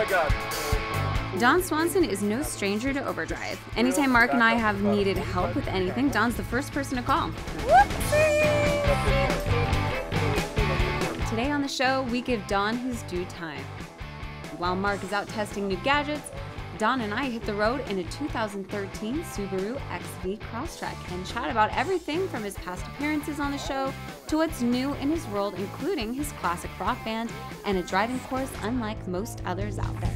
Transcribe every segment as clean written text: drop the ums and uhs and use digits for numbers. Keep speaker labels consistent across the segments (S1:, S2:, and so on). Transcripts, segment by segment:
S1: God.
S2: Don Swanson is no stranger to Overdrive. Anytime Mark and I have needed help with anything, Don's the first person to call. Today on the show, we give Don his due time. While Mark is out testing new gadgets, Don and I hit the road in a 2013 Subaru XV Crosstrek and chat about everything from his past appearances on the show to what's new in his world, including his classic rock band and a driving course unlike most others out there.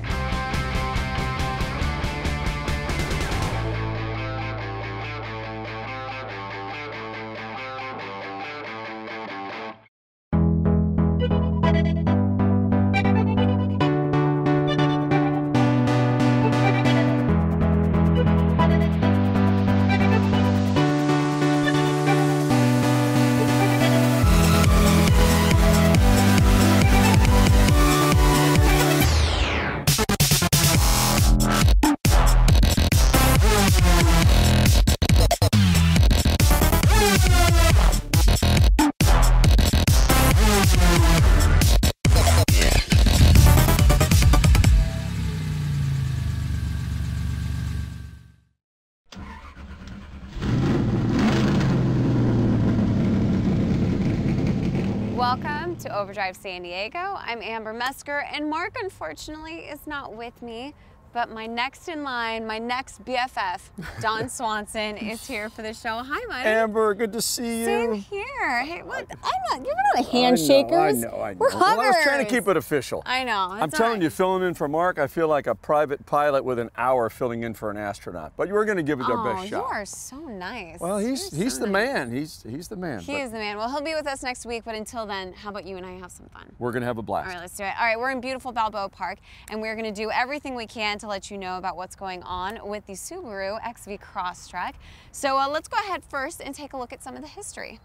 S2: Welcome to Overdrive San Diego. I'm Amber Mesker, and Mark unfortunately is not with me, but my next in line, my next BFF, Don Swanson, is here for the show. Hi, Mike.
S1: Amber, good to see you.
S2: Same here. Hey, what? You're not a handshakers.
S1: I know.
S2: We're huggers.
S1: Well, I was trying to keep it official.
S2: I know.
S1: I'm telling you, filling in for Mark, I feel like a private pilot with an hour filling in for an astronaut. But we're going to give it our best shot.
S2: You are so nice.
S1: Well, he's the man. He's the man.
S2: He is the man. Well, he'll be with us next week, but until then, how about you and I have some fun?
S1: We're going to have a blast.
S2: All right, let's do it. All right, we're in beautiful Balboa Park, and we're going to do everything we can to let you know about what's going on with the Subaru XV Crosstrek. So let's go ahead first and take a look at some of the history.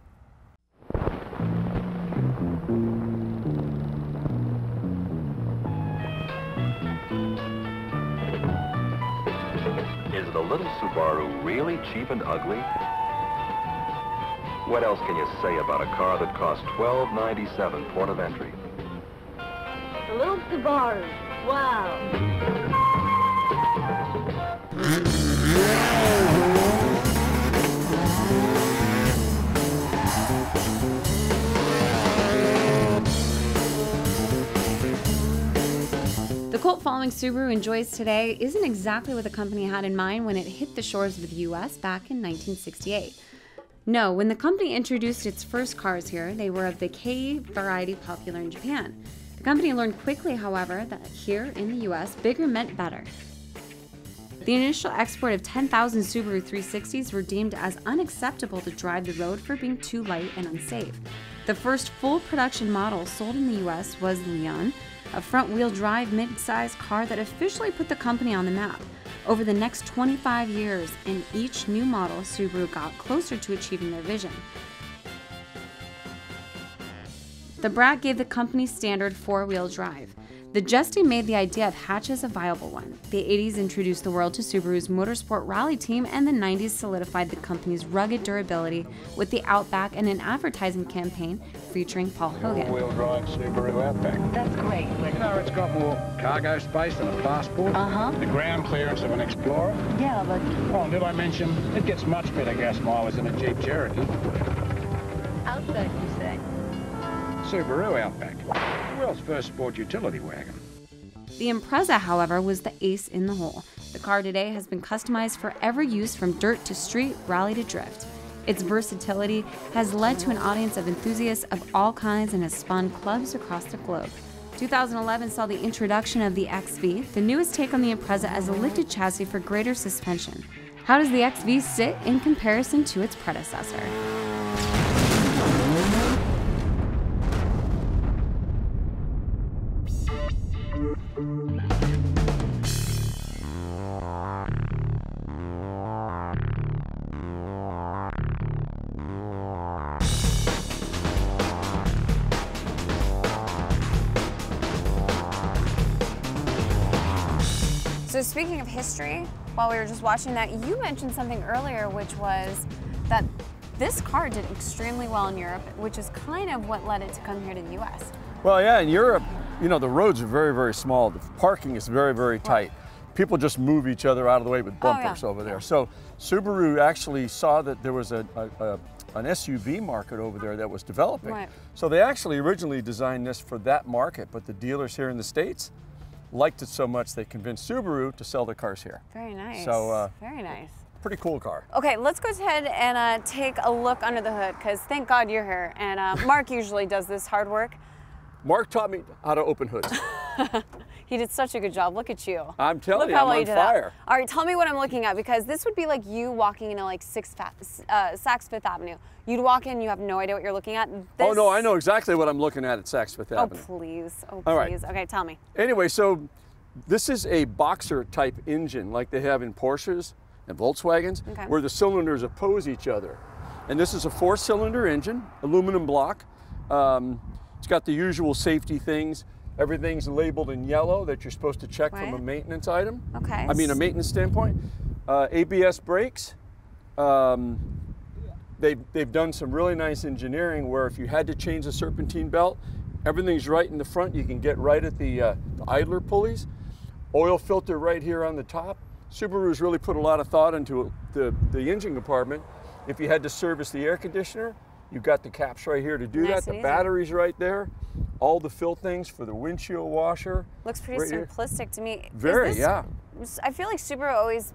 S3: Is the little Subaru really cheap and ugly? What else can you say about a car that costs $12.97 port of entry?
S4: The little Subaru. Wow.
S2: The cult following Subaru enjoys today isn't exactly what the company had in mind when it hit the shores of the US back in 1968. No, when the company introduced its first cars here, they were of the Kei variety popular in Japan. The company learned quickly, however, that here in the US, bigger meant better. The initial export of 10,000 Subaru 360s were deemed as unacceptable to drive the road for being too light and unsafe. The first full production model sold in the US was Leon, a front-wheel drive mid-size car that officially put the company on the map. Over the next 25 years, in each new model, Subaru got closer to achieving their vision. The Brat gave the company standard four-wheel drive. The Justy made the idea of hatches a viable one. The 80s introduced the world to Subaru's motorsport rally team, and the 90s solidified the company's rugged durability with the Outback and an advertising campaign featuring Paul Hogan.
S5: Wheel drive Subaru Outback.
S4: That's great.
S5: You know, it's got more cargo space than a passport. The ground clearance of an Explorer.
S4: Yeah, but...
S5: Oh, did I mention, it gets much better gas mileage than a Jeep Cherokee.
S4: Outback, you say?
S5: Subaru Outback. The world's first sport utility wagon.
S2: The Impreza, however, was the ace in the hole. The car today has been customized for every use from dirt to street, rally to drift. Its versatility has led to an audience of enthusiasts of all kinds and has spawned clubs across the globe. 2011 saw the introduction of the XV, the newest take on the Impreza as a lifted chassis for greater suspension. How does the XV sit in comparison to its predecessor? So speaking of history, while we were just watching that, you mentioned something earlier, which was that this car did extremely well in Europe, which is kind of what led it to come here to the US.
S1: Well, yeah, in Europe, you know, the roads are very, very small. The parking is very, very tight. People just move each other out of the way with bumpers over there. So Subaru actually saw that there was an SUV market over there that was developing.
S2: Right.
S1: So they actually originally designed this for that market, but the dealers here in the States liked it so much they convinced Subaru to sell their cars here.
S2: Very nice.
S1: So
S2: very nice.
S1: Pretty cool car.
S2: Okay, let's go ahead and take a look under the hood, because thank God you're here. And Mark usually does this hard work.
S1: Mark taught me how to open hoods.
S2: He did such a good job. Look at you.
S1: I'm telling you,
S2: how
S1: I'm on fire.
S2: All right, tell me what I'm looking at, because this would be like you walking into like Saks Fifth Avenue. You'd walk in, you have no idea what you're looking at.
S1: Oh no, I know exactly what I'm looking at Saks Fifth Avenue.
S2: Oh please, oh
S1: All right.
S2: please. Okay, tell me.
S1: Anyway, so this is a boxer type engine like they have in Porsches and Volkswagens, where the cylinders oppose each other. And this is a 4-cylinder engine, aluminum block. It's got the usual safety things. Everything's labeled in yellow that you're supposed to check from a maintenance item.
S2: Okay.
S1: I mean, a maintenance standpoint. ABS brakes. They've done some really nice engineering where if you had to change the serpentine belt, everything's right in the front. You can get right at the idler pulleys. Oil filter right here on the top. Subaru's really put a lot of thought into the engine compartment. If you had to service the air conditioner, you've got the caps right here to do that. The battery's right there. All the fill things for the windshield washer.
S2: Looks pretty simplistic to me.
S1: Very, yeah.
S2: I feel like Subaru always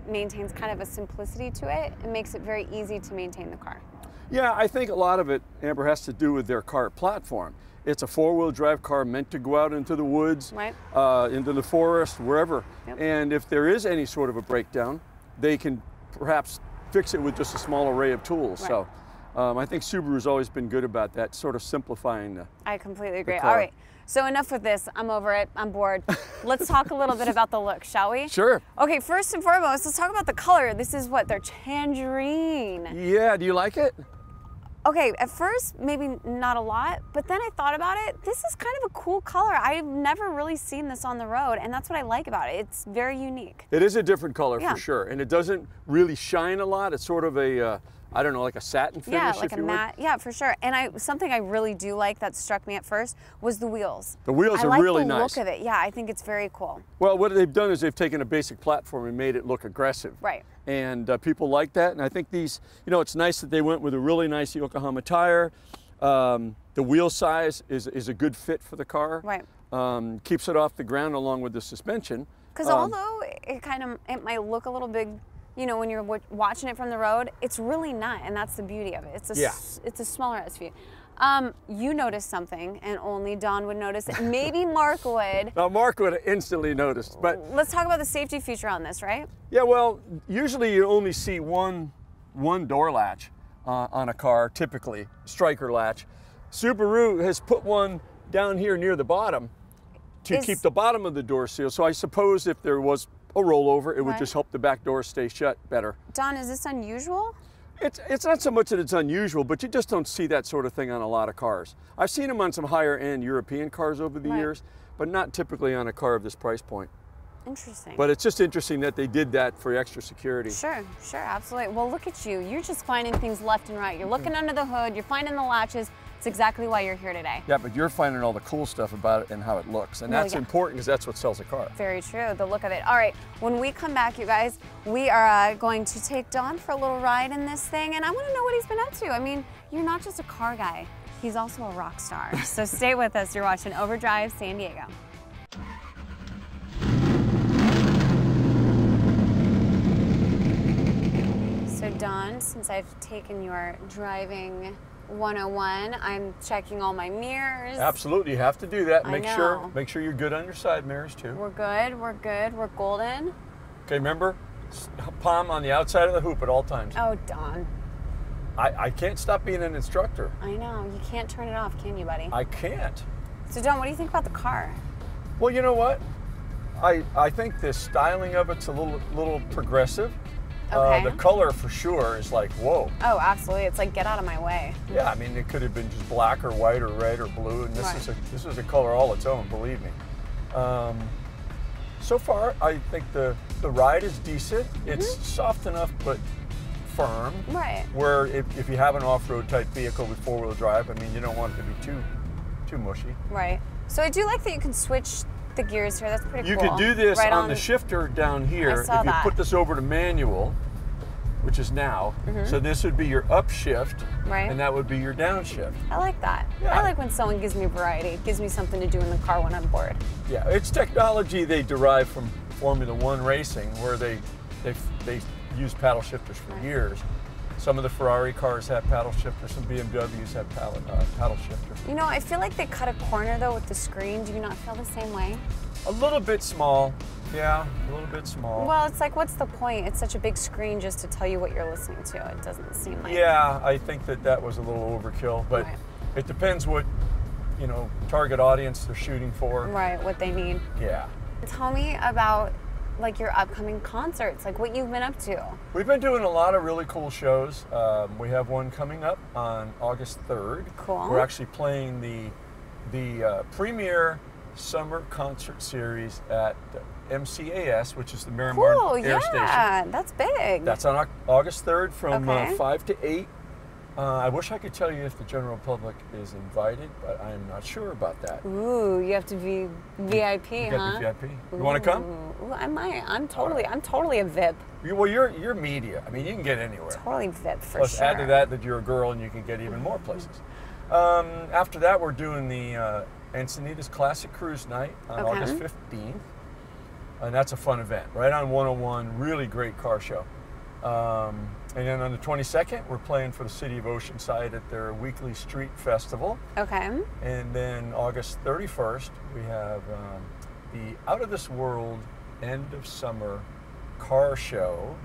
S2: maintains kind of a simplicity to it. It makes it very easy to maintain the car.
S1: Yeah, I think a lot of it, Amber, has to do with their car platform. It's a 4-wheel drive car meant to go out into the woods, into the forest, wherever. And if there is any sort of a breakdown, they can perhaps fix it with just a small array of tools. So I think Subaru's always been good about that, sort of simplifying the
S2: I completely agree. All right, so enough with this. I'm over it. I'm bored. Let's talk a little bit about the look, shall we?
S1: Sure.
S2: Okay, first and foremost, let's talk about the color. This is what, they're tangerine.
S1: Yeah, do you like it?
S2: Okay, at first, maybe not a lot, but then I thought about it. This is kind of a cool color. I've never really seen this on the road, and that's what I like about it. It's very unique.
S1: It is a different color for sure, and it doesn't really shine a lot. It's sort of a, I don't know, like a satin finish,
S2: yeah, like a matte. Yeah, for sure. And something I really do like that struck me at first was the wheels.
S1: The wheels are really nice.
S2: I like the look of it. Yeah, I think it's very cool.
S1: Well, what they've done is they've taken a basic platform and made it look aggressive.
S2: Right.
S1: And people like that. And I think these, you know, it's nice that they went with a really nice Yokohama tire. The wheel size is a good fit for the car.
S2: Right.
S1: Keeps it off the ground along with the suspension.
S2: Because although it might look a little big, you know, when you're watching it from the road, it's really not, and that's the beauty of it. It's a smaller SUV. You noticed something, and only Don would notice it. Maybe Mark would.
S1: Now, Mark would have instantly noticed, but...
S2: Let's talk about the safety feature on this, right?
S1: Yeah, well, usually you only see one door latch on a car, typically, striker latch. Subaru has put one down here near the bottom to keep the bottom of the door sealed. So I suppose if there was a rollover, it would just help the back door stay shut better.
S2: Don, is this unusual?
S1: It's not so much that it's unusual, but you just don't see that sort of thing on a lot of cars. I've seen them on some higher end European cars over the years, but not typically on a car of this price point.
S2: Interesting.
S1: But it's just interesting that they did that for extra security.
S2: Sure, absolutely. Well, look at you. You're just finding things left and right. You're looking under the hood, you're finding the latches. It's exactly why you're here today.
S1: Yeah, but you're finding all the cool stuff about it and how it looks. And that's important because that's what sells a car.
S2: Very true, the look of it. All right, when we come back, you guys, we are going to take Don for a little ride in this thing, and I want to know what he's been up to. I mean, you're not just a car guy, he's also a rock star. So stay with us. You're watching Overdrive San Diego. So Don, since I've taken your driving 101, I'm checking all my mirrors.
S1: Absolutely, you have to do that. Make
S2: know.
S1: sure you're good on your side mirrors too.
S2: We're good, we're golden.
S1: Okay, remember, palm on the outside of the hoop at all times.
S2: Oh, Don.
S1: I can't stop being an instructor.
S2: I know, you can't turn it off, can you, buddy?
S1: I can't.
S2: So Don, what do you think about the car?
S1: Well, you know what? I think the styling of it's a little progressive.
S2: Okay.
S1: The color for sure is like, whoa.
S2: Oh, absolutely. It's like, get out of my way.
S1: Yeah, I mean, it could have been just black or white or red or blue, and this is a color all its own, believe me. So far, I think the ride is decent. It's soft enough, but firm.
S2: Right.
S1: Where if you have an off-road type vehicle with 4-wheel drive, I mean, you don't want it to be too mushy.
S2: Right. So I do like that you can switch the gears here. That's pretty
S1: You
S2: cool.
S1: can do this
S2: right
S1: on the shifter down here.
S2: I saw
S1: if you
S2: that.
S1: put this over to manual, which is now, so this would be your upshift,
S2: Right.
S1: and that would be your downshift.
S2: I like that.
S1: Yeah.
S2: I like when someone gives me variety. It gives me something to do in the car when I'm bored.
S1: Yeah, it's technology they derive from Formula One racing, where they use paddle shifters for years. Some of the Ferrari cars have paddle shifters, some BMWs have paddle shifters.
S2: You know, I feel like they cut a corner though with the screen. Do you not feel the same way?
S1: A little bit small, yeah, a little bit small.
S2: Well, it's like, what's the point? It's such a big screen just to tell you what you're listening to. It doesn't seem like.
S1: Yeah, I think that was a little overkill, but
S2: Right.
S1: it depends what, target audience they're shooting for.
S2: Right, what they need.
S1: Yeah.
S2: Tell me about like your upcoming concerts, like what you've been up to.
S1: We've been doing a lot of really cool shows. We have one coming up on August 3rd.
S2: Cool.
S1: We're actually playing the premier summer concert series at MCAS, which is the Maynard
S2: Cool,
S1: Air Station.
S2: yeah, that's big.
S1: That's on August 3rd from
S2: Okay.
S1: 5 to 8. I wish I could tell you if the general public is invited, but I am not sure about that.
S2: Ooh, you have to be VIP,
S1: You got
S2: huh?
S1: the VIP. You want to come?
S2: Ooh, I might. I'm totally a VIP.
S1: Well, you're media. I mean, you can get anywhere.
S2: Totally VIP for
S1: Plus,
S2: sure.
S1: add to that you're a girl and you can get even more places. After that, we're doing the Encinitas Classic Cruise Night on
S2: Okay.
S1: August 15th. And that's a fun event, right on 101, really great car show. And then on the 22nd, we're playing for the city of Oceanside at their weekly street festival.
S2: Okay.
S1: And then August 31st, we have the Out of This World end of summer car show.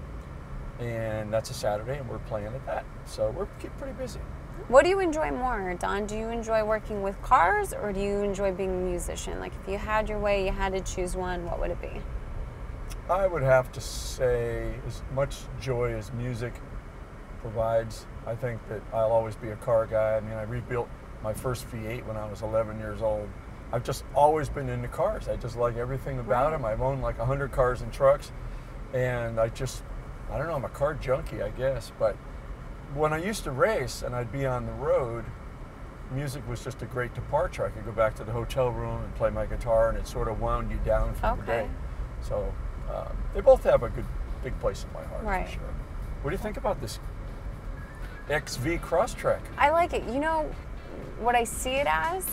S1: And that's a Saturday, and we're playing at that. So we're keep pretty busy.
S2: What do you enjoy more, Don? Do you enjoy working with cars, or do you enjoy being a musician? Like, if you had your way, you had to choose one, what would it be?
S1: I would have to say, as much joy as music provides, I think that I'll always be a car guy. I mean, I rebuilt my first V8 when I was 11 years old. I've just always been into cars. I just like everything about them. I've owned like 100 cars and trucks, and I don't know, I'm a car junkie, I guess. But when I used to race and I'd be on the road, music was just a great departure. I could go back to the hotel room and play my guitar, and it sort of wound you down for the day. So they both have a good, big place in my heart, for sure. What do you think about this XV Crosstrek?
S2: I like it. You know, what I see it as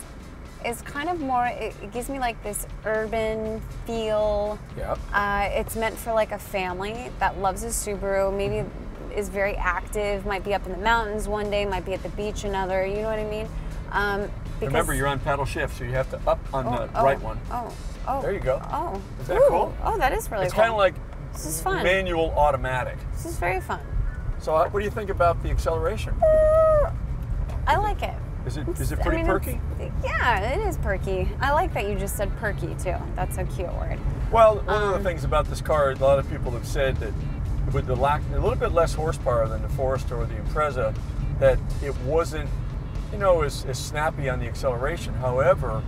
S2: is kind of more, it gives me like this urban feel.
S1: Yeah.
S2: It's meant for like a family that loves a Subaru, maybe is very active, might be up in the mountains one day, might be at the beach another, you know what I mean?
S1: Remember, you're on paddle shift, so you have to up on the right one.
S2: Oh.
S1: There you go.
S2: Oh.
S1: Is that cool?
S2: Oh, that is really
S1: It's
S2: cool.
S1: kind of like
S2: This is fun.
S1: manual automatic.
S2: This is very fun.
S1: So what do you think about the acceleration?
S2: I like it.
S1: Is it pretty perky?
S2: Yeah, it is perky. I like that you just said perky too. That's a cute word.
S1: Well, one of the things about this car, a lot of people have said that with the a little bit less horsepower than the Forester or the Impreza, that it wasn't, as snappy on the acceleration. However,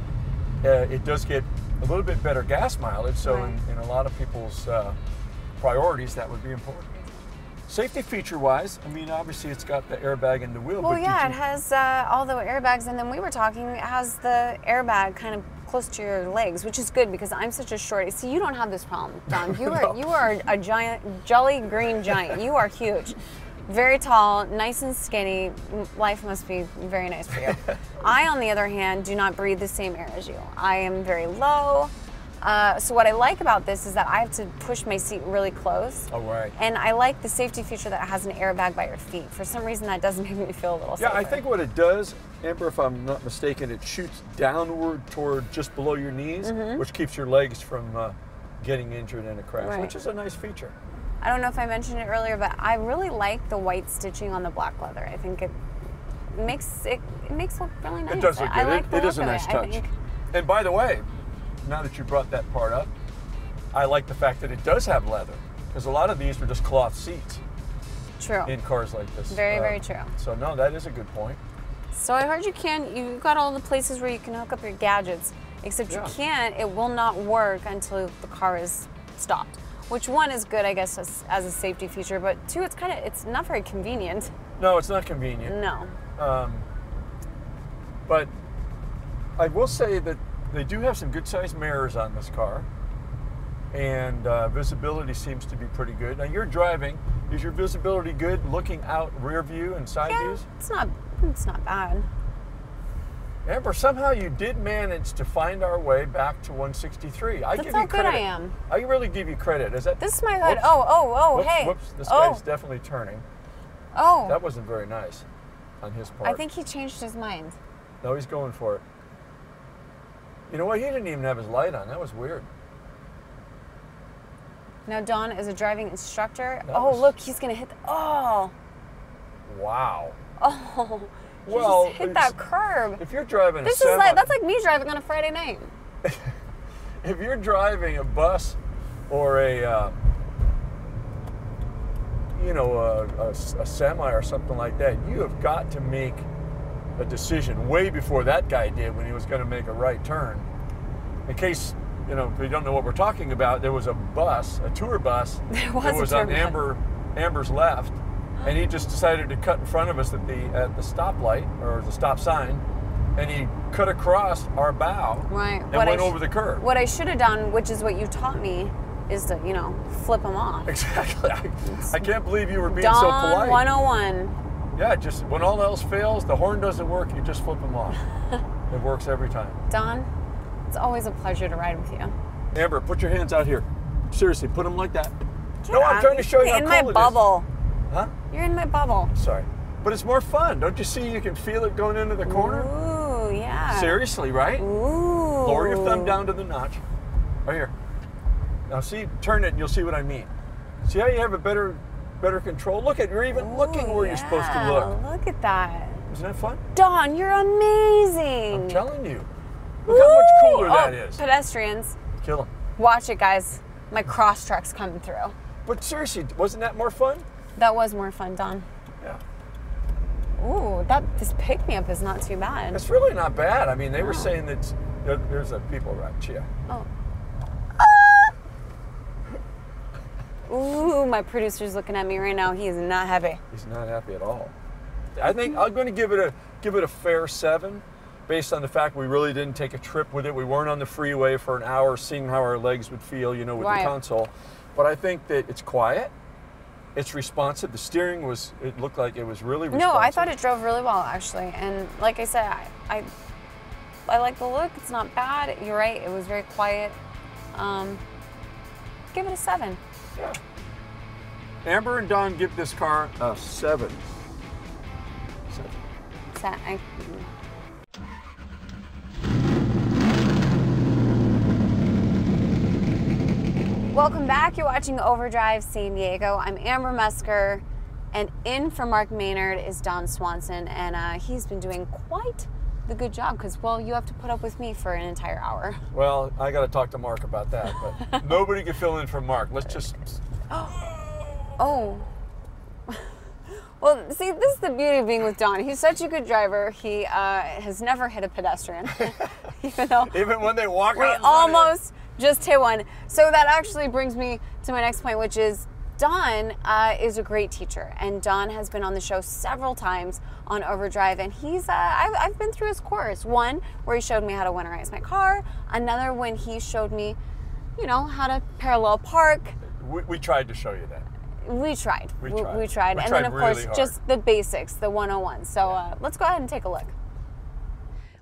S1: it does get a little bit better gas mileage, so in a lot of people's priorities, that would be important. Safety feature-wise, I mean, obviously it's got the airbag in the wheel.
S2: Well,
S1: but
S2: yeah, it has all the airbags, and then we were talking, it has the airbag kind of close to your legs, which is good because I'm such a short. See, you don't have this problem, Don. You are a giant, jolly green giant. You are huge. Very tall, nice and skinny. Life must be very nice for you. I, on the other hand, do not breathe the same air as you. I am very low. So what I like about this is that I have to push my seat really close.
S1: Oh, right.
S2: And I like the safety feature that it has an airbag by your feet. For some reason, that does make me feel a little safer.
S1: Yeah, I think what it does, Amber, if I'm not mistaken, it shoots downward toward just below your knees, which keeps your legs from getting injured in a crash, which is a nice feature.
S2: I don't know if I mentioned it earlier, but I really like the white stitching on the black leather. I think it makes it look really nice.
S1: It does look good.
S2: I like the
S1: it is a
S2: look of
S1: nice
S2: it,
S1: touch. And by the way, now that you brought that part up, I like the fact that it does have leather, because a lot of these were just cloth seats.
S2: True.
S1: In cars like this.
S2: Very, very true.
S1: So no, that is a good point.
S2: So I heard you've got all the places where you can hook up your gadgets, except you can't, it will not work until the car is stopped. Which one is good, I guess, as a safety feature, but two, it's not very convenient.
S1: No, it's not convenient.
S2: No.
S1: But I will say that They do have some good-sized mirrors on this car, and visibility seems to be pretty good. Now you're driving. Is your visibility good looking out rear view and side views?
S2: It's not bad.
S1: Amber, somehow you did manage to find our way back to 163. I
S2: That's
S1: give
S2: how
S1: you
S2: good
S1: credit.
S2: I am.
S1: I really give you credit. Is that?
S2: This is my hood.
S1: Whoops.
S2: Oh, hey.
S1: Whoops, this guy's definitely turning.
S2: Oh.
S1: That wasn't very nice on his part.
S2: I think he changed his mind.
S1: No, he's going for it. You know what? He didn't even have his light on. That was weird.
S2: Now Don is a driving instructor.
S1: Look,
S2: he's gonna hit. Oh.
S1: Wow.
S2: Oh. He
S1: Well,
S2: just hit that curb.
S1: If you're driving
S2: This is like, that's like me driving on a Friday night.
S1: If you're driving a bus or a semi or something like that, you have got to make a decision way before that guy did when he was going to make a right turn. In case, if you don't know what we're talking about, there was a bus, a tour bus, that was on Amber's left, and he just decided to cut in front of us at the stoplight, or the stop sign, and he cut across our bow and went over the curb.
S2: What I should have done, which is what you taught me, is to, flip him off.
S1: Exactly. I can't believe you were being
S2: Don
S1: so polite.
S2: 101.
S1: Yeah, just when all else fails, the horn doesn't work, you just flip them off. It works every time.
S2: Don, it's always a pleasure to ride with you.
S1: Amber, put your hands out here. Seriously, put them like that.
S2: Yeah,
S1: No, I'm trying to show you how cool it is.
S2: in my bubble.
S1: Huh?
S2: You're in my bubble.
S1: Sorry. But it's more fun. Don't you see you can feel it going into the corner?
S2: Ooh, yeah.
S1: Seriously, right?
S2: Ooh.
S1: Lower your thumb down to the notch. Right here. Now see, turn it and you'll see what I mean. See how you have a better control? Look at, you're even looking where you're supposed to look.
S2: Look at that.
S1: Isn't that fun?
S2: Don, you're amazing.
S1: I'm telling you. Look how much cooler that is.
S2: Pedestrians.
S1: Kill them.
S2: Watch it, guys. My Crosstrek's coming through.
S1: But seriously, wasn't that more fun?
S2: That was more fun, Don.
S1: Yeah.
S2: Ooh, this pick-me-up is not too bad.
S1: It's really not bad. I mean, they were saying that there's a people around Chia.
S2: Oh. Ooh, my producer's looking at me right now. He is not happy.
S1: He's not happy at all. I think I'm going to give it a fair 7, based on the fact we really didn't take a trip with it. We weren't on the freeway for an hour, seeing how our legs would feel, with the console. But I think that it's quiet. It's responsive. The steering it looked like it was really responsive.
S2: No, I thought it drove really well, actually. And like I said, I like the look. It's not bad. You're right. It was very quiet. Give it a 7.
S1: Yeah. Amber and Don give this car a 7. 7. Welcome back. You're watching Overdrive San Diego. I'm Amber Musker, and in for Mark Maynard is Don Swanson, and he's been doing quite the good job because, well, you have to put up with me for an entire hour. Well, I got to talk to Mark about that, but nobody can fill in for Mark. Let's just...
S2: Oh. Well, see, this is the beauty of being with Don. He's such a good driver. He has never hit a pedestrian,
S1: even when they walk out.
S2: We almost just hit one. So that actually brings me to my next point, which is Don is a great teacher, and Don has been on the show several times on Overdrive, and he's I've been through his course. One where he showed me how to winterize my car. Another when he showed me, how to parallel park.
S1: We tried to show you that.
S2: We tried.
S1: We
S2: tried. And then, of course,
S1: really
S2: just the basics, the 101. So let's go ahead and take a look.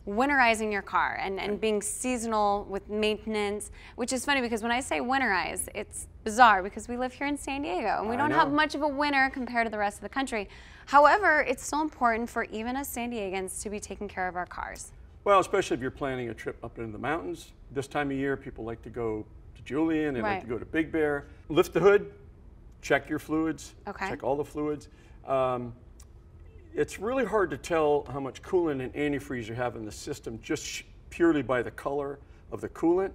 S2: Winterizing your car and being seasonal with maintenance, which is funny because when I say winterize, it's bizarre because we live here in San Diego and we don't have much of a winter compared to the rest of the country. However, it's so important for even us San Diegans to be taking care of our cars.
S1: Well, especially if you're planning a trip up into the mountains. This time of year, people like to go to Julian, they like to go to Big Bear. Lift the hood, check your fluids, check all the fluids. It's really hard to tell how much coolant and antifreeze you have in the system just purely by the color of the coolant.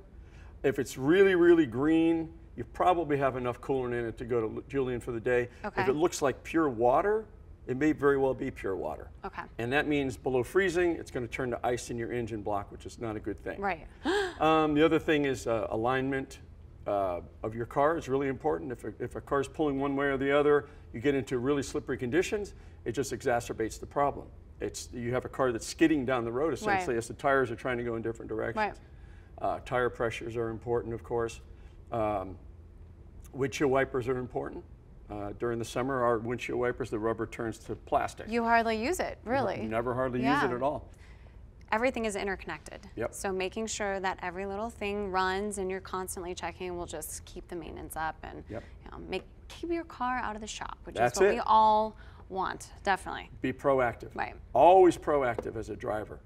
S1: If it's really, really green, you probably have enough coolant in it to go to Julian for the day. If it looks like pure water, it may very well be pure water. And that means below freezing, it's going to turn to ice in your engine block, which is not a good thing. The other thing is alignment of your car is really important. If a car is pulling one way or the other, you get into really slippery conditions, it just exacerbates the problem. You have a car that's skidding down the road essentially as the tires are trying to go in different directions. Tire pressures are important, of course. Windshield wipers are important. During the summer, our windshield wipers, the rubber turns to plastic.
S2: You hardly use it, really.
S1: You never hardly use it at all.
S2: Everything is interconnected.
S1: Yep.
S2: So making sure that every little thing runs and you're constantly checking will just keep the maintenance up and you know, keep your car out of the shop, which is what we all want, definitely.
S1: Be proactive.
S2: Right.
S1: Always proactive as a driver.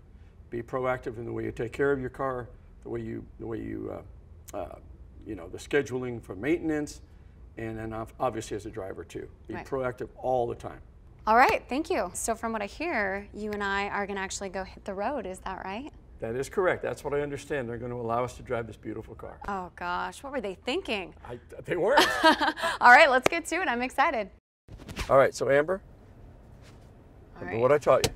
S1: Be proactive in the way you take care of your car, the way you know, the scheduling for maintenance, and then obviously as a driver too. Be proactive all the time.
S2: All right, thank you. So from what I hear, you and I are gonna actually go hit the road, is that right?
S1: That is correct. That's what I understand. They're going to allow us to drive this beautiful car.
S2: Oh gosh, what were they thinking?
S1: They weren't.
S2: All right, let's get to it. I'm excited.
S1: All right, so Amber, remember what I taught you.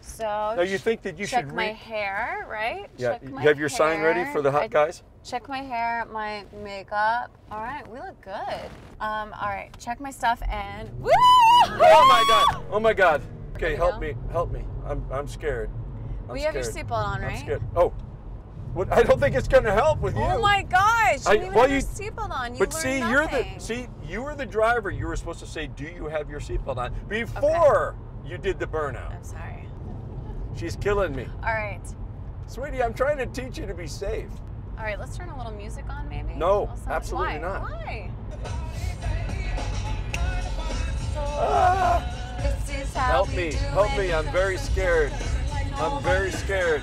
S2: So
S1: now you think that you should
S2: check my hair, right?
S1: Yeah, you have your sign ready for the hot guys?
S2: Check my hair, my makeup. All right, we look good. All right, check my stuff and woo!
S1: Oh my God! Oh my God! Okay, help me! Help me! I'm scared.
S2: Well, you have your seatbelt on, right?
S1: I'm scared. Oh, what? I don't think it's going to help with you.
S2: Oh my gosh! You didn't even have your seatbelt on.
S1: But see, you were the driver. You were supposed to say, "Do you have your seatbelt on?" Before you did the burnout.
S2: I'm sorry.
S1: She's killing me.
S2: All right.
S1: Sweetie, I'm trying to teach you to be safe.
S2: All right, let's turn a little music on, maybe.
S1: No, absolutely not.
S2: Why?
S1: This is how help me! I'm very scared. I'm very scared.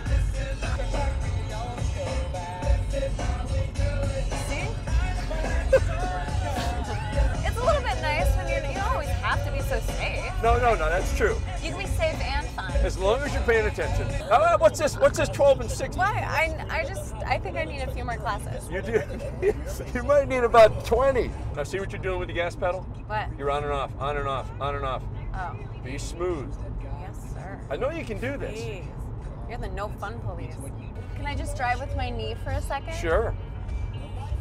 S2: See? It's a little bit nice when you don't always have to be so safe.
S1: No, that's true.
S2: You can be safe and fun.
S1: As long as you're paying attention. What's this 12 and 6?
S2: Why? I think I need a few more classes.
S1: You do? You might need about 20. Now see what you're doing with the gas pedal?
S2: What?
S1: You're on and off, on and off, on and off.
S2: Oh.
S1: Be smooth.
S2: Yes, sir.
S1: I know you can do this.
S2: Please. You're the no fun police. Can I just drive with my knee for a second?
S1: Sure.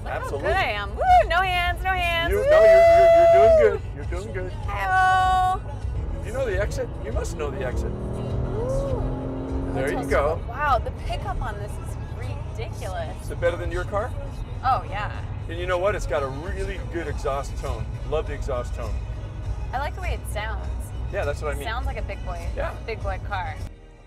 S2: Look
S1: Absolutely.
S2: how good I am. Woo! No hands, no hands.
S1: No, you're doing good. You're doing good.
S2: Hello.
S1: You know the exit? You must know the exit.
S2: Ooh.
S1: There you go.
S2: Wow, the pickup on this is ridiculous.
S1: Is it better than your car?
S2: Oh, yeah.
S1: And you know what? It's got a really good exhaust tone. Love the exhaust tone.
S2: I like the way it sounds.
S1: Yeah, that's what I mean.
S2: Sounds like a big boy.
S1: Yeah.
S2: Big boy car.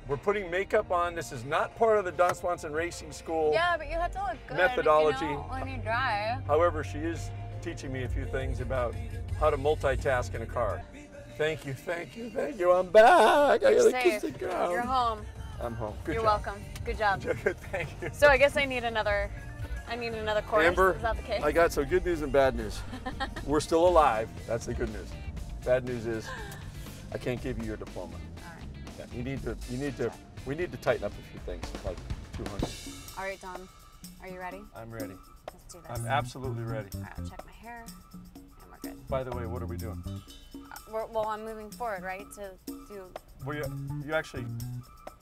S1: We're putting makeup on. This is not part of the Don Swanson Racing School
S2: Yeah, but you have to look good.
S1: methodology.
S2: You know, when you drive.
S1: However, she is teaching me a few things about how to multitask in a car. Thank you, thank you, thank you. I'm back. I gotta kiss the ground.
S2: You're home.
S1: I'm home. Good
S2: You're
S1: job.
S2: welcome. Good job.
S1: Thank you.
S2: So I guess I need another course.
S1: Amber,
S2: is that the case?
S1: I got some good news and bad news. We're still alive. That's the good news. Bad news is I can't give you your diploma.
S2: All right.
S1: Yeah, we need to tighten up a few things, like 200.
S2: All right, Don. Are you ready?
S1: I'm ready.
S2: Let's do this.
S1: I'm absolutely ready.
S2: All right, I'll check my hair, and we're good.
S1: By the way, what are we doing?
S2: Well, I'm moving forward, right? To do.
S1: Well, you actually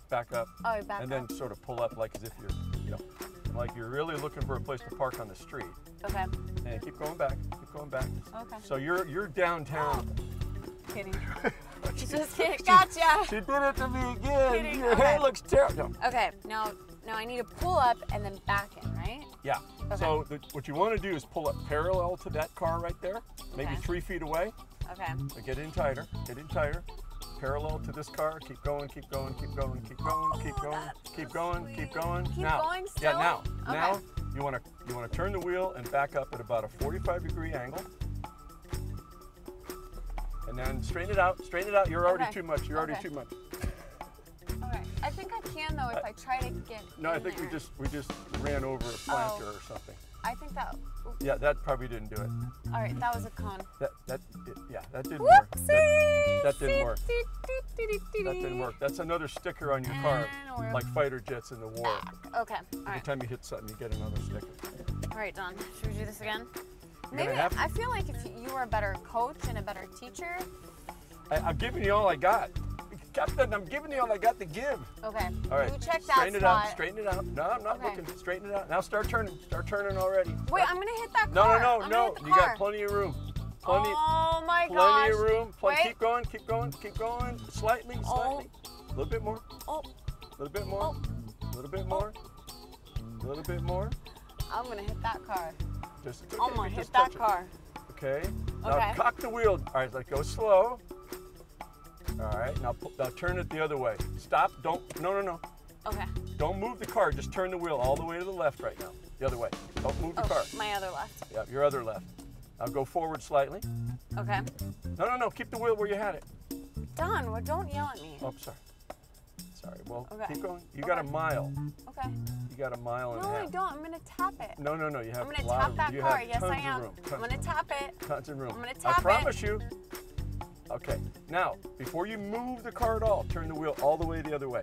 S1: back up.
S2: Oh, you back
S1: and
S2: up.
S1: then sort of pull up like as if you're, like you're really looking for a place to park on the street.
S2: Okay.
S1: And keep going back. Keep going back.
S2: Okay.
S1: So you're downtown.
S2: Kidding. Just kidding. Gotcha.
S1: She did it to me again.
S2: Kidding.
S1: Your hair looks terrible. No.
S2: Okay. Now I need to pull up and then back in, right?
S1: Yeah.
S2: Okay.
S1: So what you want to do is pull up parallel to that car right there, maybe 3 feet away.
S2: Okay.
S1: So get in tighter. Get in tighter. Parallel to this car. Keep going. Keep going. Keep going. Keep going. Keep going. Keep going. Keep going.
S2: Keep
S1: now.
S2: going still?
S1: Yeah. Now.
S2: Okay.
S1: Now you want to turn the wheel and back up at about a 45-degree angle. And then straighten it out. Straighten it out. You're already too much. You're already too much.
S2: Okay. I think I can though if I try to get.
S1: No, I think we just ran over a planter or something.
S2: I think that.
S1: Yeah, that probably didn't do it.
S2: All right, that was a con.
S1: That didn't work.
S2: Whoopsie!
S1: That didn't work. That didn't work. That's another sticker on your car, like fighter jets in the war.
S2: Okay. All right.
S1: Every time you hit something, you get another sticker.
S2: All right, Don. Should we do this again?
S1: You're
S2: Maybe I feel like if you were a better coach and a better teacher.
S1: I'm giving you all I got. Captain, I'm giving you all I got to give.
S2: Okay.
S1: All right.
S2: You check that
S1: Straighten it
S2: spot.
S1: out. Straighten it out. No, I'm not looking. Straighten it out. Now start turning. Start turning already.
S2: Wait, I'm gonna hit that car.
S1: No. You got plenty of room. Plenty.
S2: Oh my gosh.
S1: Plenty of room.
S2: Wait.
S1: Keep going. Keep going. Keep going. Slightly. A little bit more.
S2: Oh.
S1: A little bit more. A little bit more. A little bit more.
S2: I'm gonna hit that car.
S1: Just, it's okay,
S2: I'm gonna
S1: you
S2: hit
S1: just
S2: that
S1: touch it.
S2: car.
S1: Okay. Now
S2: Okay.
S1: cock the wheel. All right, let's go slow. All right, now turn it the other way. Stop, don't, no.
S2: Okay.
S1: Don't move the car, just turn the wheel all the way to the left right now. The other way. Don't move the car.
S2: My other left.
S1: Yeah, your other left. Now go forward slightly.
S2: Okay.
S1: No, keep the wheel where you had it.
S2: Don, well, don't yell at me.
S1: Oh, sorry. Sorry, well,
S2: Okay.
S1: keep going. You got a mile.
S2: Okay.
S1: You got a mile and a
S2: No,
S1: half.
S2: I don't. I'm gonna tap it.
S1: No, you have
S2: I'm gonna
S1: a lot
S2: tap
S1: of,
S2: that
S1: you
S2: car.
S1: have
S2: Yes,
S1: tons
S2: I
S1: of
S2: am.
S1: room.
S2: I'm gonna tap it.
S1: Tons of room.
S2: I'm gonna tap
S1: I
S2: it.
S1: promise you. Okay, now, before you move the car at all, turn the wheel all the way the other way.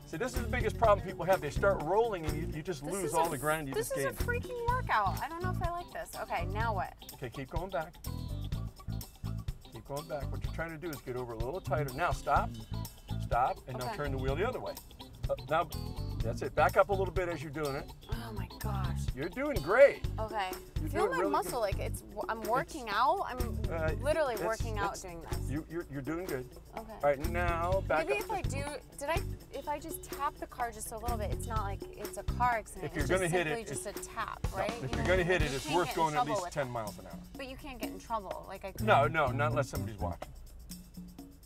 S1: See, this is the biggest problem people have. They start rolling and you just lose all the ground you just gained.
S2: This is a freaking workout. I don't know if I like this. Okay, now what?
S1: Okay, keep going back. Keep going back. What you're trying to do is get over a little tighter. Now stop, and now
S2: Okay.
S1: turn the wheel the other way. Now, that's it. Back up a little bit as you're doing it.
S2: Oh my gosh.
S1: You're doing great.
S2: Okay.
S1: You're
S2: Feel
S1: doing
S2: my
S1: really
S2: muscle, like I'm working out. I'm literally
S1: it's-
S2: working out
S1: it's-
S2: doing this.
S1: You're doing good.
S2: Okay.
S1: All right, now back
S2: Maybe
S1: up.
S2: if I just tap the car just a little bit, it's not like it's a car accident.
S1: If you're
S2: it's
S1: gonna
S2: just
S1: hit
S2: simply
S1: it,
S2: just a tap,
S1: No,
S2: right?
S1: if
S2: You
S1: you're
S2: know,
S1: going to hit
S2: like,
S1: it,
S2: you
S1: it's
S2: can't
S1: worth
S2: get in
S1: going at
S2: trouble
S1: least
S2: with
S1: 10
S2: it.
S1: miles an hour.
S2: But you can't get in trouble. Like I couldn't.
S1: No, not unless somebody's watching.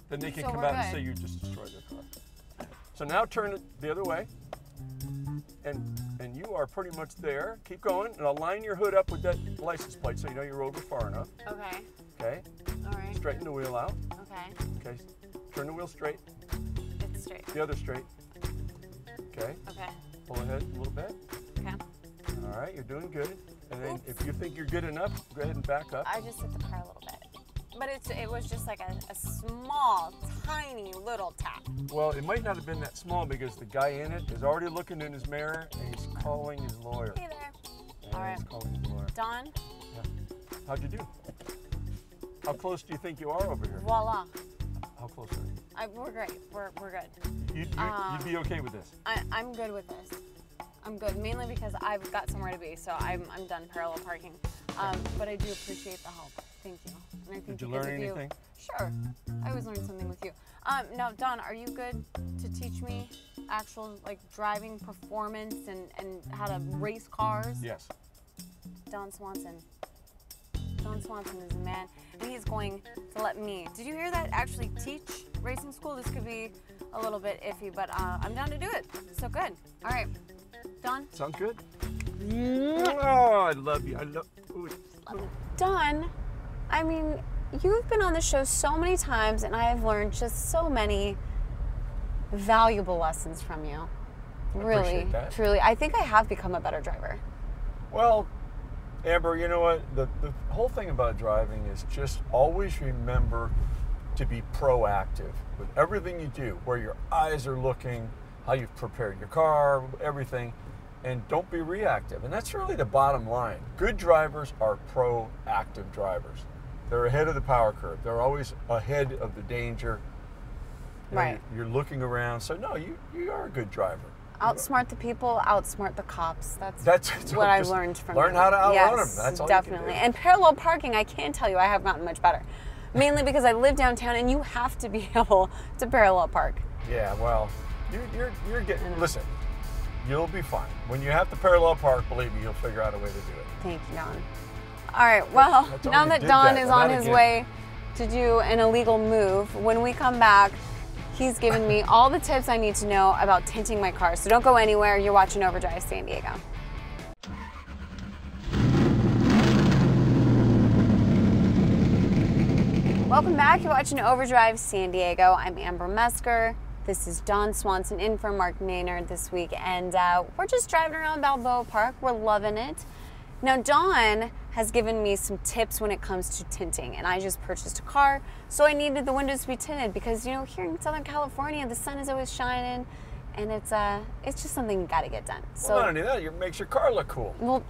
S1: Then they can
S2: So
S1: come
S2: we're
S1: out and
S2: good.
S1: say you just destroyed their car. So now turn it the other way. And you are pretty much there. Keep going, and align your hood up with that license plate so you know you're over far enough.
S2: Okay.
S1: Okay?
S2: All right.
S1: Straighten the wheel out.
S2: Okay.
S1: Okay? Turn the wheel straight,
S2: It's straight.
S1: the other straight. Okay?
S2: Okay.
S1: Pull ahead a little bit.
S2: Okay.
S1: All right, you're doing good. And then
S2: Oops.
S1: if you think you're good enough, go ahead and back up.
S2: I just hit the car a little bit. But it was just like a small, tiny little tap.
S1: Well, it might not have been that small because the guy in it is already looking in his mirror and he's calling his lawyer.
S2: Hey there.
S1: Yeah,
S2: All right.
S1: He's calling his lawyer.
S2: Don,
S1: How'd you do? How close do you think you are over here?
S2: voila.
S1: How close are
S2: We're great. We're good.
S1: you? You'd be okay with this?
S2: I'm good with this. I'm good, mainly because I've got somewhere to be, so I'm done parallel parking. But I do appreciate the help. Thank you. And I think
S1: Did you
S2: because
S1: learn
S2: of
S1: anything?
S2: Sure. I always learn something with you. Now, Don, are you good to teach me actual like driving performance and how to race cars?
S1: Yes.
S2: Don Swanson. Don Swanson is the man, and he's going to let me. Did you hear that? Actually teach racing school. This could be a little bit iffy, but I'm down to do it. So good. All right, Don.
S1: Sounds good? Oh, I love you. I love. Ooh.
S2: Don, I mean, you've been on the show so many times, and I have learned just so many valuable lessons from you. Really,
S1: appreciate that.
S2: truly. I think I have become a better driver.
S1: Well, Amber, you know what? The whole thing about driving is just always remember to be proactive with everything you do, where your eyes are looking, how you've prepared your car, everything, and don't be reactive. And that's really the bottom line. Good drivers are proactive drivers. They're ahead of the power curve. They're always ahead of the danger. You know,
S2: Right.
S1: You're looking around. So no, you are a good driver.
S2: Outsmart the people, outsmart the cops.
S1: That's
S2: what I've
S1: just
S2: learned from
S1: learn
S2: you.
S1: how to outrun
S2: Yes,
S1: them. That's all
S2: definitely.
S1: You can
S2: And parallel parking, I can tell you, I have gotten much better. Mainly because I live downtown, and you have to be able to parallel park.
S1: do. Yeah, well, you're getting. Listen, you'll be fine. When you have to parallel park, believe me, you'll figure out a way to do it.
S2: Thank you, Don. All right, well,
S1: That's all
S2: now
S1: you
S2: that
S1: did
S2: Don
S1: that,
S2: is
S1: but
S2: on
S1: not
S2: his
S1: again.
S2: way to do an illegal move, when we come back, he's given me all the tips I need to know about tinting my car. So don't go anywhere. You're watching Overdrive San Diego. Welcome back. You're watching Overdrive San Diego. I'm Amber Mesker. This is Don Swanson in for Mark Maynard this week, and we're just driving around Balboa Park. We're loving it. Now, Don has given me some tips when it comes to tinting, and I just purchased a car, so I needed the windows to be tinted because, you know, here in Southern California, the sun is always shining, and it's just something you got to get done. So,
S1: Well, not only that, it makes your car look cool.
S2: well,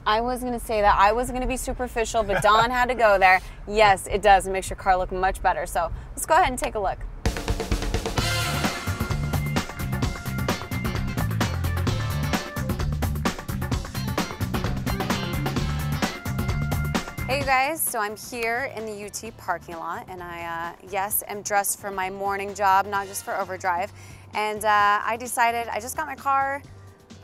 S2: I was going to say that. I was going to be superficial, but Don had to go there. Yes, it does. It makes your car look much better. So let's go ahead and take a look. Hey you guys, so I'm here in the UT parking lot, and I, yes, am dressed for my morning job, not just for Overdrive. And I decided, I just got my car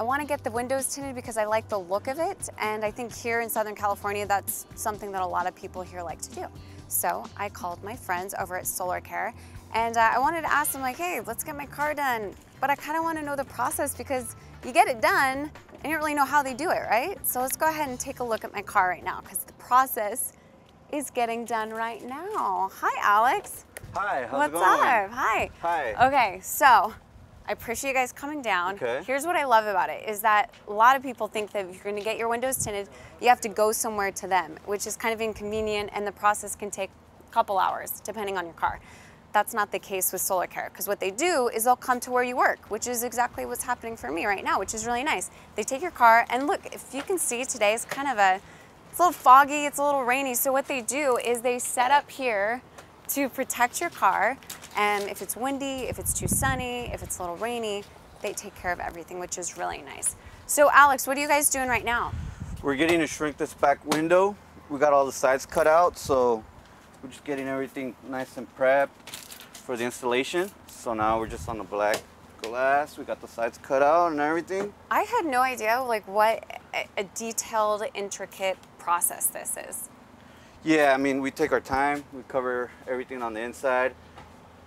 S2: I want to get the windows tinted because I like the look of it, and I think here in Southern California, that's something that a lot of people here like to do. So I called my friends over at Solar Care, and I wanted to ask them like, hey, let's get my car done. But I kind of want to know the process because you get it done and you don't really know how they do it, right? So let's go ahead and take a look at my car right now because the process is getting done right now. Hi, Alex.
S6: Hi, how's
S2: What's
S6: it going?
S2: up? Hi.
S6: Hi.
S2: Okay, so I appreciate you guys coming down.
S6: Okay.
S2: Here's what I love about it is that a lot of people think that if you're gonna get your windows tinted, you have to go somewhere to them, which is kind of inconvenient and the process can take a couple hours depending on your car. That's not the case with Solar Care because what they do is they'll come to where you work, which is exactly what's happening for me right now, which is really nice. They take your car and look, if you can see today is kind of it's a little foggy, it's a little rainy. So what they do is they set up here to protect your car. And if it's windy, if it's too sunny, if it's a little rainy, they take care of everything, which is really nice. So Alex, what are you guys doing right now?
S6: We're getting to shrink this back window. We got all the sides cut out, so we're just getting everything nice and prepped for the installation. So now we're just on the black glass. We got the sides cut out and everything.
S2: I had no idea like what a detailed, intricate process this is.
S6: Yeah, I mean, we take our time. We cover everything on the inside,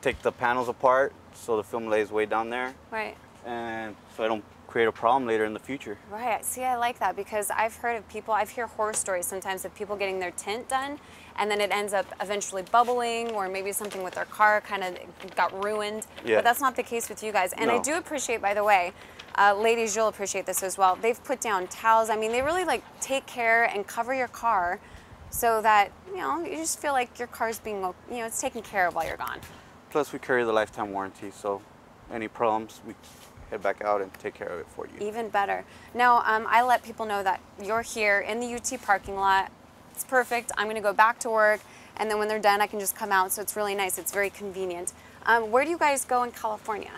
S6: take the panels apart so the film lays way down there.
S2: Right.
S6: And so I don't create a problem later in the future.
S2: Right. See, I like that because I've heard of people, I've heard horror stories sometimes of people getting their tint done and then it ends up eventually bubbling or maybe something with their car kind of got ruined.
S6: Yeah.
S2: But that's not the case with you guys. And
S6: No.
S2: I do appreciate, by the way, ladies, you'll appreciate this as well. They've put down towels. I mean, they really like take care and cover your car so that, you know, you just feel like your car's being, you know, it's taken care of while you're gone.
S6: Plus we carry the lifetime warranty, so any problems, we head back out and take care of it for you.
S2: Even better. Now, I let people know that you're here in the UT parking lot. It's perfect. I'm gonna go back to work, and then when they're done, I can just come out, so it's really nice. It's very convenient. Where do you guys go in California?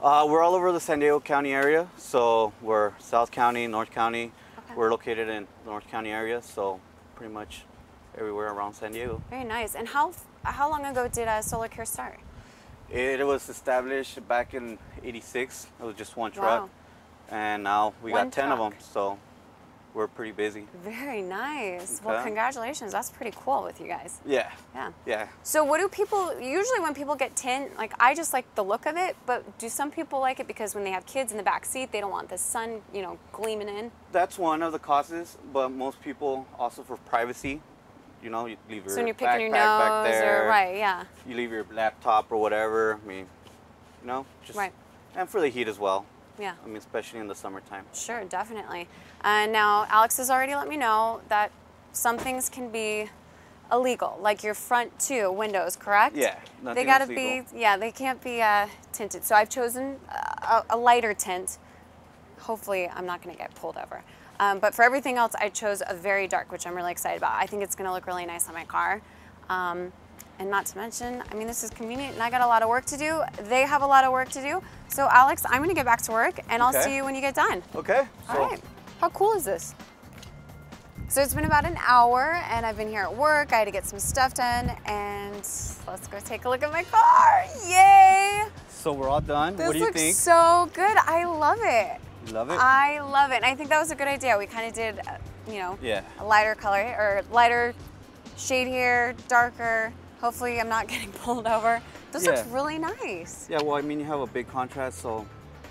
S6: We're all over the San Diego County area, so we're South County, North County.
S2: Okay.
S6: We're located in the North County area, so pretty much everywhere around San Diego.
S2: Very nice. And how long ago did Solar Care start?
S6: It was established back in '86. It was just one truck,
S2: Wow.
S6: and now we
S2: One
S6: got 10 of
S2: truck.
S6: them, so we're pretty busy.
S2: Very nice. Well,
S6: Okay.
S2: congratulations. That's pretty cool with you guys.
S6: Yeah,
S2: Yeah.
S6: yeah.
S2: So what do people, usually when people get tint, like I just like the look of it, but do some people like it because when they have kids in the back seat, they don't want the sun, you know, gleaming in?
S6: That's one of the causes, but most people also for privacy. You know, you leave your
S2: So when you're picking your
S6: backpack back
S2: nose
S6: there.
S2: or, right, yeah.
S6: You leave your laptop or whatever. I mean, you know, just
S2: Right.
S6: and for the heat as well.
S2: Yeah.
S6: I mean, especially in the summertime.
S2: Sure, definitely. And now Alex has already let me know that some things can be illegal, like your front two windows, correct?
S6: Yeah,
S2: They
S6: nothing
S2: gotta
S6: is
S2: be,
S6: legal.
S2: yeah, they can't be tinted. So I've chosen a lighter tint. Hopefully I'm not gonna get pulled over. But for everything else, I chose a very dark, which I'm really excited about. I think it's gonna look really nice on my car. And not to mention, I mean, this is convenient and I got a lot of work to do. They have a lot of work to do. So Alex, I'm gonna get back to work and I'll
S6: Okay.
S2: see you when you get done.
S6: Okay.
S2: All right. How cool is this? So it's been about an hour and I've been here at work. I had to get some stuff done and let's go take a look at my car. Yay!
S6: So we're all done.
S2: This
S6: What do you
S2: looks
S6: think?
S2: so good. I love it.
S6: You love it?
S2: I love it. And I think that was a good idea. We kind of did, you know,
S6: Yeah.
S2: a lighter color or lighter shade here, darker. Hopefully I'm not getting pulled over. This looks
S6: Yeah.
S2: really nice.
S6: Yeah, well, I mean, you have a big contrast, so,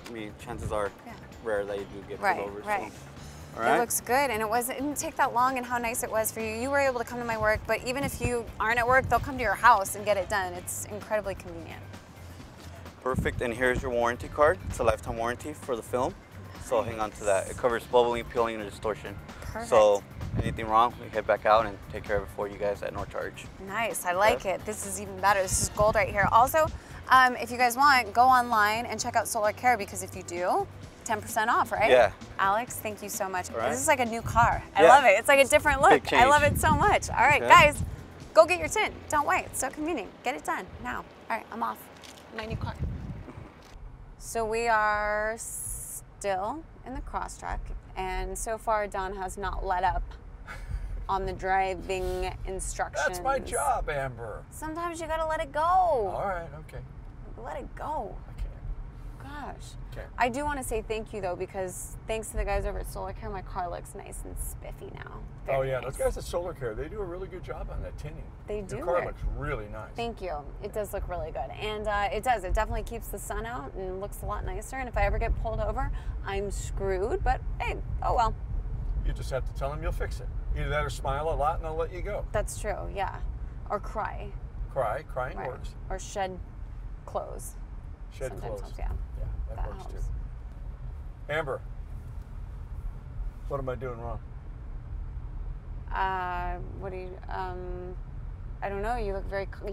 S6: I mean, chances are
S2: Yeah.
S6: rare that you do get
S2: Right,
S6: pulled over.
S2: right.
S6: So. All right.
S2: It looks good, and it didn't take that long, and how nice it was for you. You were able to come to my work, but even if you aren't at work, they'll come to your house and get it done. It's incredibly convenient.
S6: Perfect, and here's your warranty card. It's a lifetime warranty for the film. So hang on to that. It covers bubbling, peeling, and distortion.
S2: Perfect.
S6: So anything wrong, we head back out and take care of it for you guys at no charge.
S2: Nice, I like it. This is even better. This is gold right here. Also, if you guys want, go online and check out Solar Care because if you do, 10% off, right?
S6: Yeah.
S2: Alex, thank you so much.
S6: All right.
S2: This is like a new car. I
S6: Yeah.
S2: love it. It's like a different look.
S6: Big
S2: I love
S6: change.
S2: it so much. All right,
S6: Okay.
S2: guys, go get your tint. Don't wait. It's so convenient. Get it done now. All right, I'm off. My new car. So we are still in the Crosstrek, and so far Don has not let up on the driving instructions.
S1: That's my job, Amber.
S2: Sometimes you gotta let it go.
S1: All right, okay.
S2: Let it go.
S1: I can't.
S2: God.
S1: Okay.
S2: I do want to say thank you, though, because thanks to the guys over at Solar Care, my car looks nice and spiffy now. Very
S1: yeah,
S2: nice.
S1: those guys at Solar Care, they do a really good job on that tinting.
S2: They do.
S1: Your car looks really nice.
S2: Thank you. It does look really good. And it does. It definitely keeps the sun out and looks a lot nicer. And if I ever get pulled over, I'm screwed. But hey, oh well.
S1: You just have to tell them you'll fix it. Either that or smile a lot and they'll let you go.
S2: That's true, yeah. Or cry.
S1: Crying
S2: Right.
S1: works.
S2: Or shed clothes.
S1: Shed
S2: Sometimes
S1: clothes.
S2: helps, yeah.
S1: Yeah, that works
S2: helps.
S1: too. Amber, what am I doing wrong?
S2: What do you, I don't know. You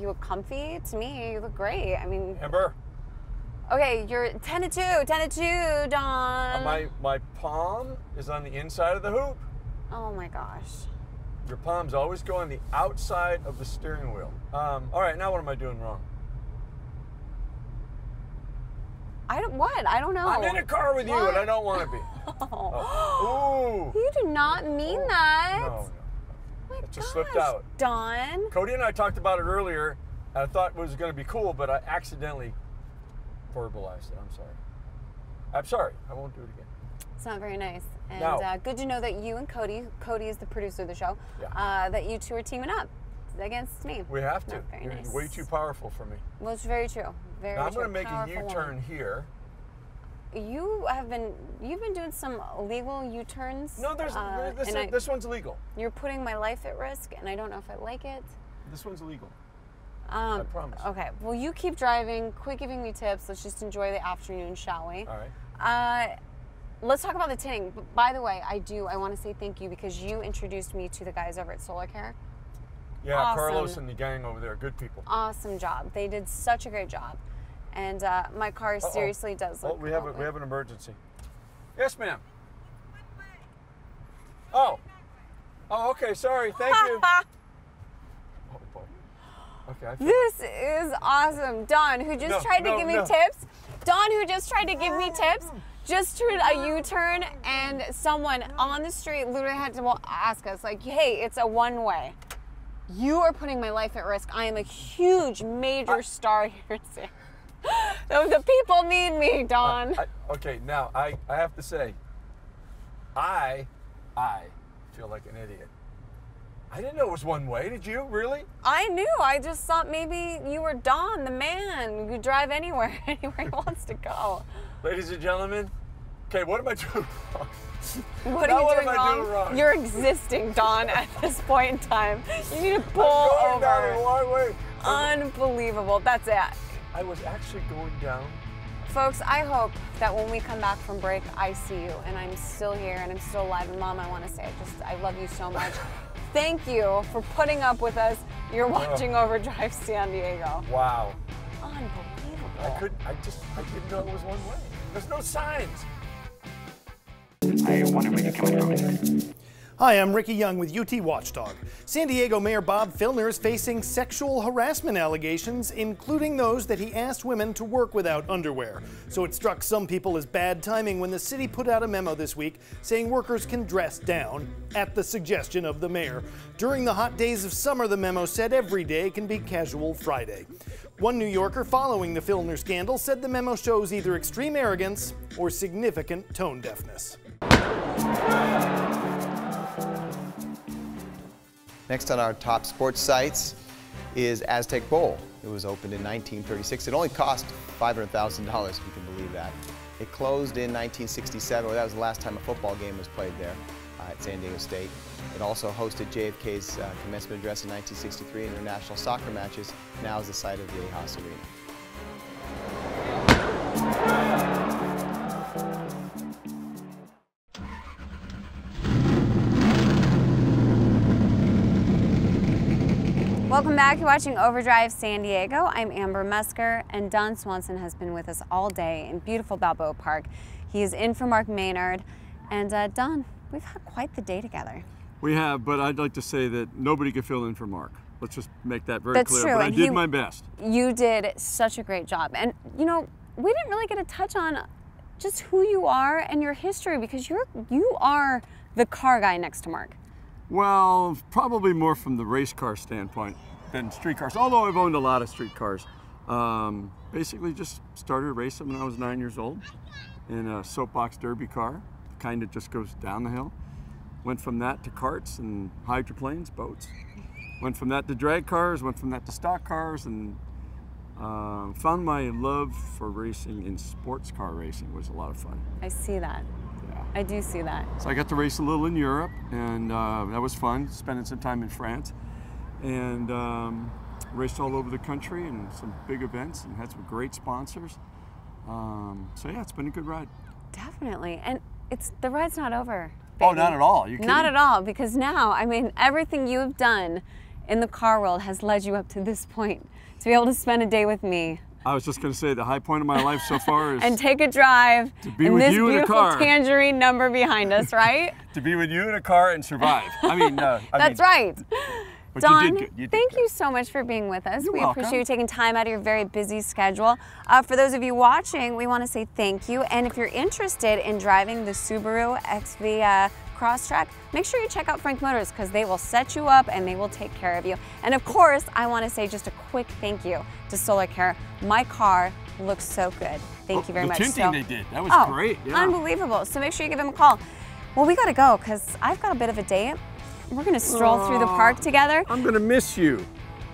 S2: look comfy to me. You look great. I mean.
S1: Amber?
S2: Okay, you're 10 to 2, 10 to 2, Don.
S1: My palm is on the inside of the hoop.
S2: Oh my gosh.
S1: Your palms always go on the outside of the steering wheel. All right, now what am I doing wrong?
S2: What? I don't know.
S1: I'm in a car with you and I don't want to be.
S2: Oh.
S1: Ooh.
S2: You do not mean that.
S1: No.
S2: My
S1: It just
S2: gosh,
S1: slipped out.
S2: Don.
S1: Cody and I talked about it earlier, and I thought it was going to be cool, but I accidentally verbalized it. I'm sorry. I won't do it again.
S2: It's not very nice. And
S1: No.
S2: Good to know that you and Cody is the producer of the show,
S1: Yeah.
S2: that you two are teaming up against me.
S1: We have to.
S2: Not very
S1: You're
S2: nice.
S1: way too powerful for me.
S2: Well, it's very true. Very
S1: Now I'm
S2: true.
S1: going to make a
S2: Powerful
S1: U-turn
S2: woman.
S1: here.
S2: You've been doing some illegal U-turns.
S1: No, this one's illegal.
S2: You're putting my life at risk, and I don't know if I like it.
S1: This one's illegal. I promise.
S2: Okay, well, you keep driving. Quit giving me tips. Let's just enjoy the afternoon, shall we?
S1: All right.
S2: Let's talk about the tinting. By the way, I want to say thank you because you introduced me to the guys over at Solar Care.
S1: Yeah,
S2: Awesome.
S1: Carlos and the gang over there, good people.
S2: Awesome job. They did such a great job. And my car seriously does look
S1: we have an emergency. Yes, ma'am. Oh, okay, sorry, thank you. Oh, boy. Okay.
S2: This is awesome. Don, who just tried to give me tips. Don, who just tried to give me tips, just did a U-turn, and someone on the street literally had to ask us, like, hey, it's a one-way. You are putting my life at risk. I am a huge, major star here today. The people need me, Don.
S1: Okay, now I have to say, I feel like an idiot. I didn't know it was one way. Did you really?
S2: I knew. I just thought maybe you were Don, the man who drive anywhere he wants to go.
S1: Ladies and gentlemen, okay, what am I doing wrong?
S2: What are you doing wrong? You're existing, Don, at this point in time. You need to pull
S1: I'm going
S2: over.
S1: down the wrong way.
S2: Unbelievable. That's it.
S1: I was actually going down.
S2: Folks, I hope that when we come back from break, I see you and I'm still here and I'm still alive. And Mom, I want to say, I love you so much. Thank you for putting up with us. You're watching Overdrive San Diego.
S1: Wow.
S2: Unbelievable.
S1: I didn't know it was one way. There's no signs.
S7: I wonder where you're coming from.
S8: Hi, I'm Ricky Young with UT Watchdog. San Diego Mayor Bob Filner is facing sexual harassment allegations, including those that he asked women to work without underwear. So it struck some people as bad timing when the city put out a memo this week saying workers can dress down at the suggestion of the mayor. During the hot days of summer, the memo said every day can be casual Friday. One New Yorker following the Filner scandal said the memo shows either extreme arrogance or significant tone deafness.
S9: Next on our top sports sites is Aztec Bowl. It was opened in 1936. It only cost $500,000, if you can believe that. It closed in 1967. Well, that was the last time a football game was played there at San Diego State. It also hosted JFK's commencement address in 1963 and international soccer matches. Now is the site of the Ajas Arena.
S2: Welcome back. You're watching Overdrive San Diego. I'm Amber Musker, and Don Swanson has been with us all day in beautiful Balboa Park. He is in for Mark Maynard. And Don, we've had quite the day together.
S1: We have, but I'd like to say that nobody could fill in for Mark. Let's just make that very clear.
S2: True.
S1: But I did my best.
S2: You did such a great job. And, you know, we didn't really get to touch on just who you are and your history, because you are the car guy next to Mark.
S1: Well, probably more from the race car standpoint than street cars, although I've owned a lot of street cars. Basically just started racing when I was 9 years old in a soapbox derby car, kind of just goes down the hill. Went from that to karts and hydroplanes, boats. Went from that to drag cars, went from that to stock cars, and found my love for racing in sports car racing was a lot of fun.
S2: I see that.
S1: Yeah.
S2: I do see that.
S1: So I got to race a little in Europe, and that was fun, spending some time in France. And raced all over the country and some big events and had some great sponsors. So yeah, it's been a good ride.
S2: Definitely. And the ride's not over.
S1: Baby. Oh, not at all. You kidding?
S2: Not at all, because now, I mean, everything you have done in the car world has led you up to this point, to be able to spend a day with me.
S1: I was just going to say the high point of my life so far is
S2: and take a drive
S1: to be with you in a car.
S2: This beautiful tangerine number behind us, right?
S1: To be with you in a car and survive. I mean,
S2: that's right.
S1: But
S2: Don,
S1: you did
S2: thank you so much for being with us.
S1: You're
S2: we
S1: welcome.
S2: appreciate you taking time out of your very busy schedule. For those of you watching, we want to say thank you. And if you're interested in driving the Subaru XV Crosstrek, make sure you check out Frank Motors, because they will set you up and they will take care of you. And of course, I want to say just a quick thank you to Solar Care. My car looks so good. Thank you very much.
S1: The tinting they did, that was great. Yeah.
S2: Unbelievable. So make sure you give them a call. Well, we got to go because I've got a bit of a date. We're going to stroll through the park together.
S1: I'm going to miss you.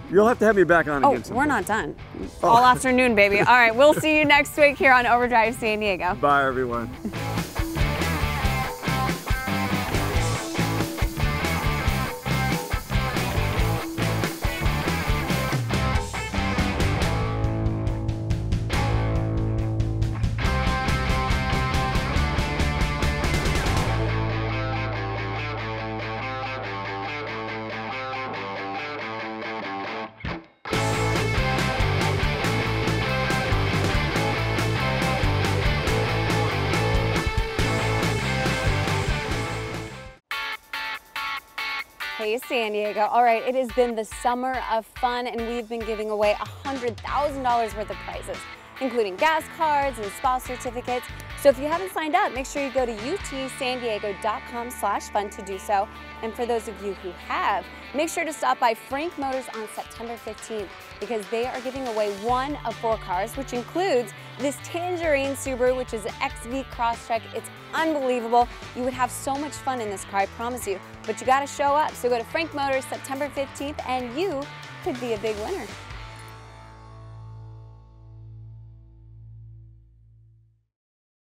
S1: You'll have to have me back on again sometime.
S2: We're not done. All afternoon, baby. All right, we'll see you next week here on Overdrive San Diego.
S1: Bye, everyone.
S2: Hey, San Diego. All right, it has been the summer of fun, and we've been giving away $100,000 worth of prizes, including gas cards and spa certificates. So if you haven't signed up, make sure you go to utsandiego.com/fun to do so. And for those of you who have, make sure to stop by Frank Motors on September 15th, because they are giving away one of 4 cars, which includes this tangerine Subaru, which is an XV Crosstrek. It's unbelievable. You would have so much fun in this car, I promise you. But you gotta show up. So go to Frank Motors September 15th and you could be a big winner.